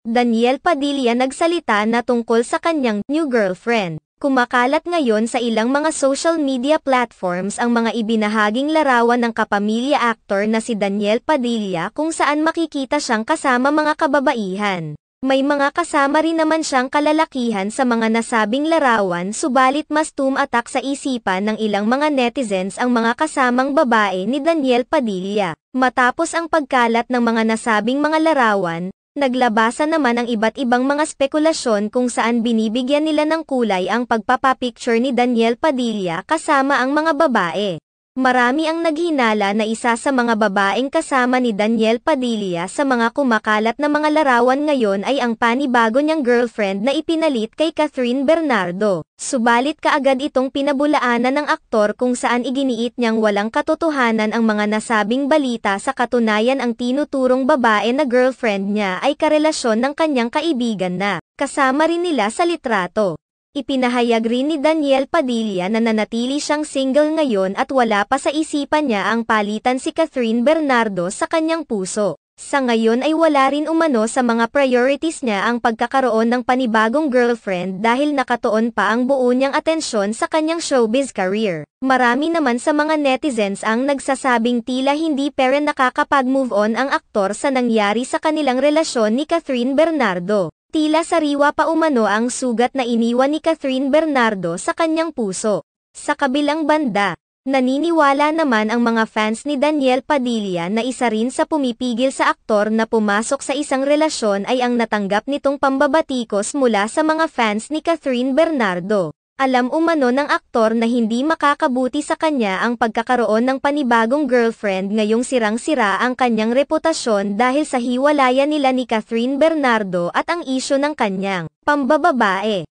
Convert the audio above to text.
Daniel Padilla nagsalita na tungkol sa kanyang new girlfriend. Kumakalat ngayon sa ilang mga social media platforms ang mga ibinahaging larawan ng kapamilya actor na si Daniel Padilla kung saan makikita siyang kasama mga kababaihan. May mga kasama rin naman siyang kalalakihan sa mga nasabing larawan, subalit mas tumatak sa isipan ng ilang mga netizens ang mga kasamang babae ni Daniel Padilla. Matapos ang pagkalat ng mga nasabing mga larawan, naglabasan naman ang iba't ibang mga spekulasyon kung saan binibigyan nila ng kulay ang pagpapapicture ni Daniel Padilla kasama ang mga babae. Marami ang naghinala na isa sa mga babaeng kasama ni Daniel Padilla sa mga kumakalat na mga larawan ngayon ay ang panibago niyang girlfriend na ipinalit kay Catherine Bernardo. Subalit kaagad itong pinabulaanan ng aktor kung saan iginiit niyang walang katotohanan ang mga nasabing balita, sa katunayan ang tinuturong babae na girlfriend niya ay karelasyon ng kanyang kaibigan na kasama rin nila sa litrato. Ipinahayag rin ni Daniel Padilla na nanatili siyang single ngayon at wala pa sa isipan niya ang palitan si Catherine Bernardo sa kanyang puso. Sa ngayon ay wala rin umano sa mga priorities niya ang pagkakaroon ng panibagong girlfriend dahil nakatuon pa ang buo niyang atensyon sa kanyang showbiz career. Marami naman sa mga netizens ang nagsasabing tila hindi pa rin nakakapag-move on ang aktor sa nangyari sa kanilang relasyon ni Catherine Bernardo. Tila sariwa pa umano ang sugat na iniwan ni Catherine Bernardo sa kanyang puso. Sa kabilang banda, naniniwala naman ang mga fans ni Daniel Padilla na isa rin sa pumipigil sa aktor na pumasok sa isang relasyon ay ang natanggap nitong pambabatikos mula sa mga fans ni Catherine Bernardo. Alam umano ng aktor na hindi makakabuti sa kanya ang pagkakaroon ng panibagong girlfriend ngayong sirang-sira ang kanyang reputasyon dahil sa hiwalayan nila ni Catherine Bernardo at ang isyu ng kanyang pambababae.